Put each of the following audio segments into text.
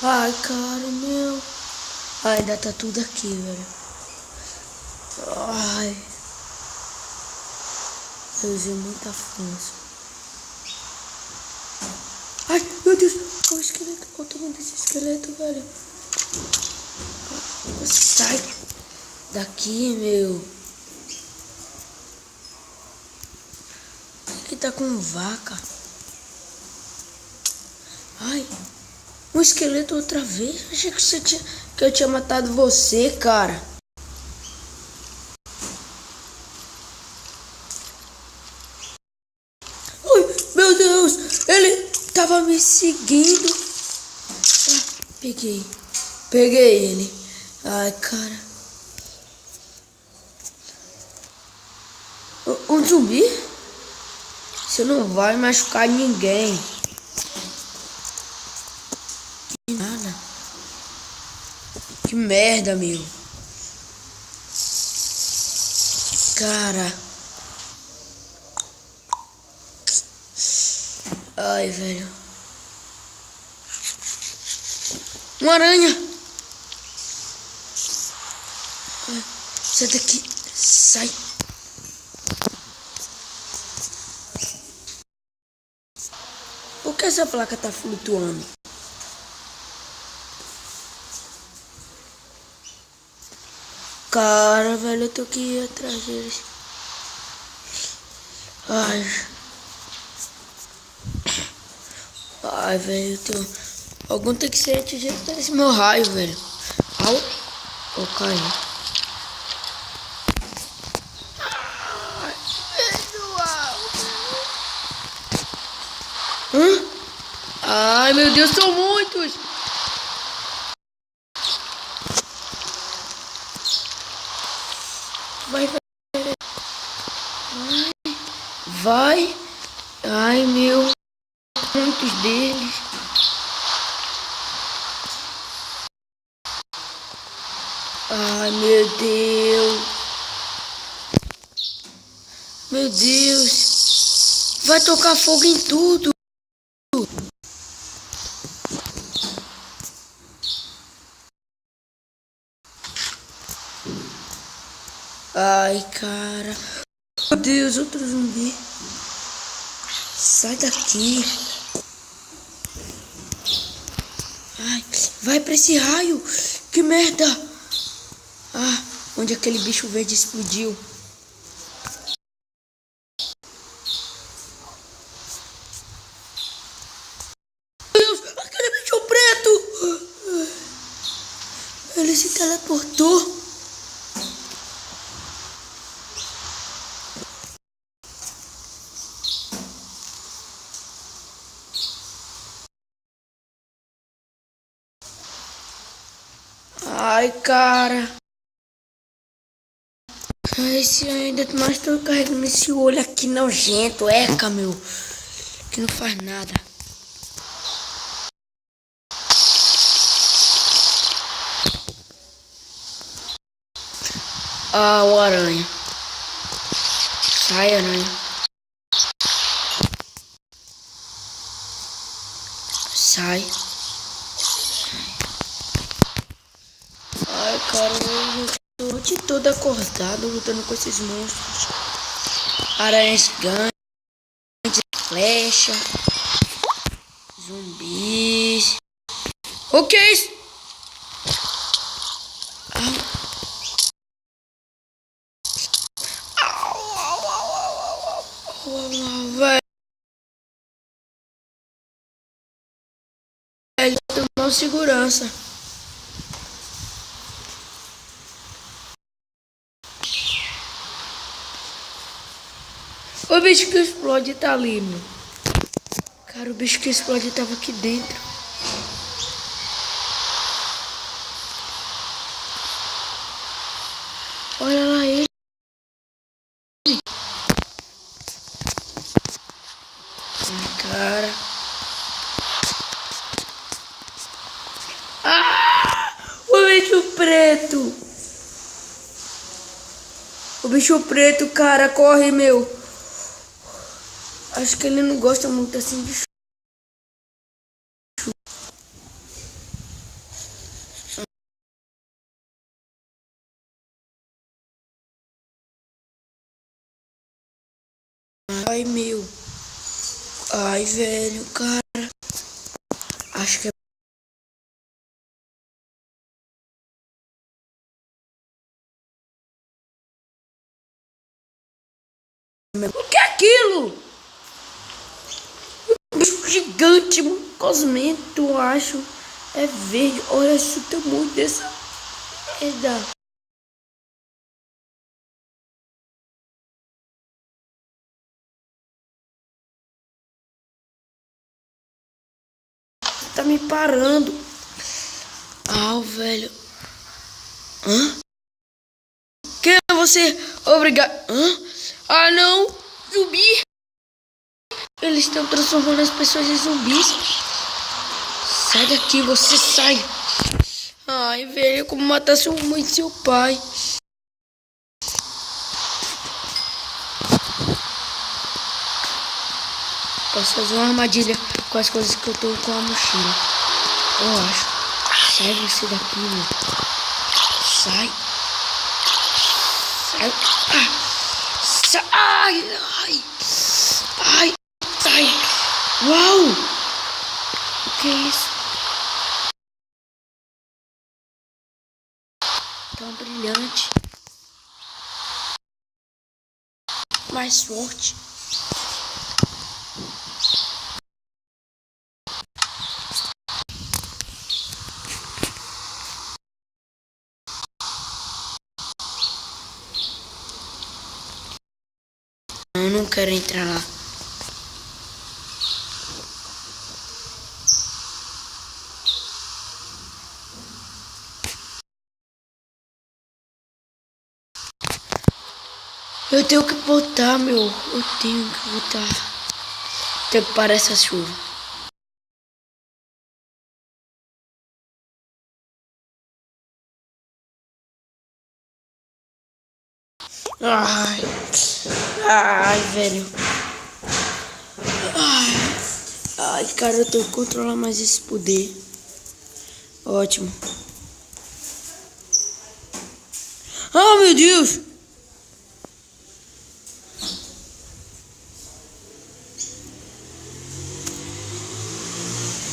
Ai, cara, meu. Ai, ainda tá tudo aqui, velho. Ai. Eu usei muita força. Ai, meu Deus. Olha o esqueleto. Olha o tamanho desse esqueleto, velho. Sai daqui, meu. Que tá com vaca. Ai. Um esqueleto outra vez? Achei que eu tinha matado você, cara. Ai, meu Deus. Ele tava me seguindo. Ah, peguei. Peguei ele. Ai, cara. Um zumbi? Você não vai machucar ninguém. Que nada. Que merda, meu. Cara. Ai, velho. Uma aranha. Ai, sai daqui. Sai. Por que essa placa tá flutuando? Cara, velho, eu tô aqui atrás deles. Ai. Ai, velho, eu tô... Algum tem que ser atingido por esse meu raio, velho. Au. Eu caí. Hã? Ai, meu Deus, são muitos! Vai, vai. Vai. Ai, meu. Muitos deles. Ai, meu Deus. Meu Deus. Vai tocar fogo em tudo. Ai, cara. Meu Deus, outro zumbi. Sai daqui. Ai, vai pra esse raio. Que merda. Ah, onde aquele bicho verde explodiu. Meu Deus, aquele bicho preto. Ele se teleportou. Ai, cara. Esse ainda mais tô carregando esse olho aqui nojento. Eca, meu. Que não faz nada. Ah, o aranha. Sai, aranha. Sai. Ai, cara, eu tô a noite toda acordado lutando com esses monstros. Aranhas gigantes, flecha, zumbis. O que é isso? Velho, tomou segurança. O bicho que explode tá ali, meu. Cara, o bicho que explode tava aqui dentro. Olha lá ele. Ai, cara. Ah! O bicho preto. O bicho preto, cara, corre, meu. Acho que ele não gosta muito assim de chuva. Ai, meu. Ai, velho, cara. Acho que é... O que é aquilo? Um bicho gigante, um cosmento, eu acho. É verde. Olha esse tamanho dessa merda. Tá me parando. Ah, velho. Hã? Quem é você? Obrigado. Hã? Ah, não. Zumbi. Eles estão transformando as pessoas em zumbis. Sai daqui, você sai. Ai, velho, como matar sua mãe e seu pai. Posso fazer uma armadilha com as coisas que eu tô com a mochila. Eu acho. Sai você daqui, meu. Sai. Sai. Sai. Ai. Ai. Sai. Uau. O que é isso? Tão brilhante. Mais forte. Eu não quero entrar lá. Eu tenho que voltar, meu. Eu tenho que voltar. Tem que parar essa chuva. Ai. Ai, velho. Ai, cara, eu tenho que controlar mais esse poder. Ótimo. Ah, meu Deus.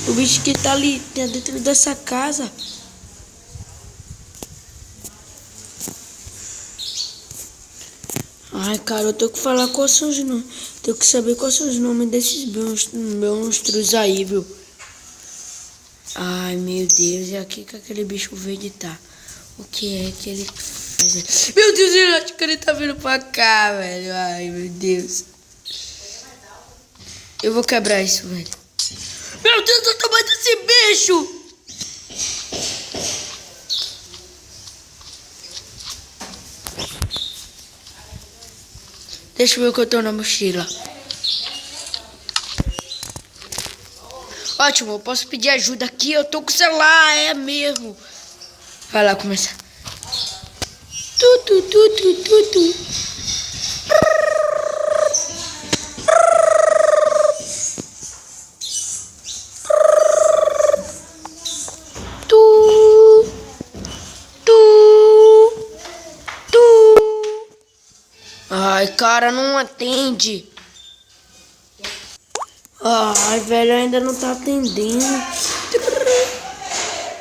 O bicho que tá ali dentro dessa casa. Ai, cara, eu tenho que falar quais são os nomes. Tenho que saber quais são os nomes desses monstros aí, viu? Ai, meu Deus, e aqui que aquele bicho verde tá? O que é que ele faz? Meu Deus, eu acho que ele tá vindo pra cá, velho. Ai, meu Deus. Eu vou quebrar isso, velho. Meu Deus, o tamanho desse bicho! Deixa eu ver o que eu tô na mochila. Ótimo, eu posso pedir ajuda aqui. Eu tô com o celular, é mesmo. Vai lá, começa. Tu. Ai, cara, não atende. Ai, velho, ainda não tá atendendo.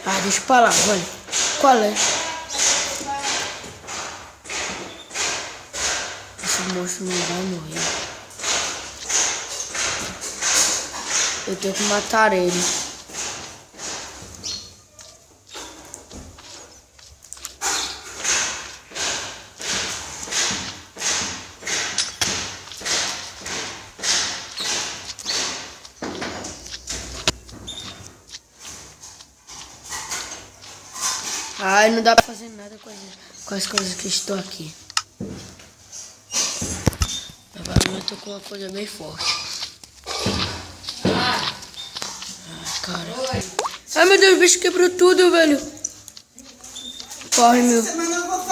Ah, deixa pra lá, olha. Qual é? Esse monstro não vai morrer. Eu tenho que matar ele. Ai, não dá pra fazer nada com as coisas que estou aqui. Agora eu tô com uma coisa bem forte. Ai, cara. Ai, meu Deus, o bicho quebrou tudo, velho. Corre, meu.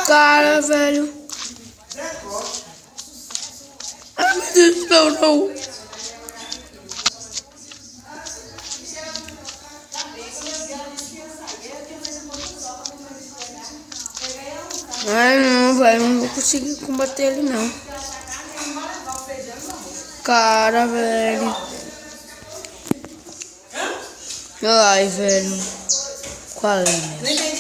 Cara, velho. Ai, meu Deus, não. Ai, não, velho, não vou conseguir combater ele, não. Cara, velho. Ai, velho. Qual é, meu?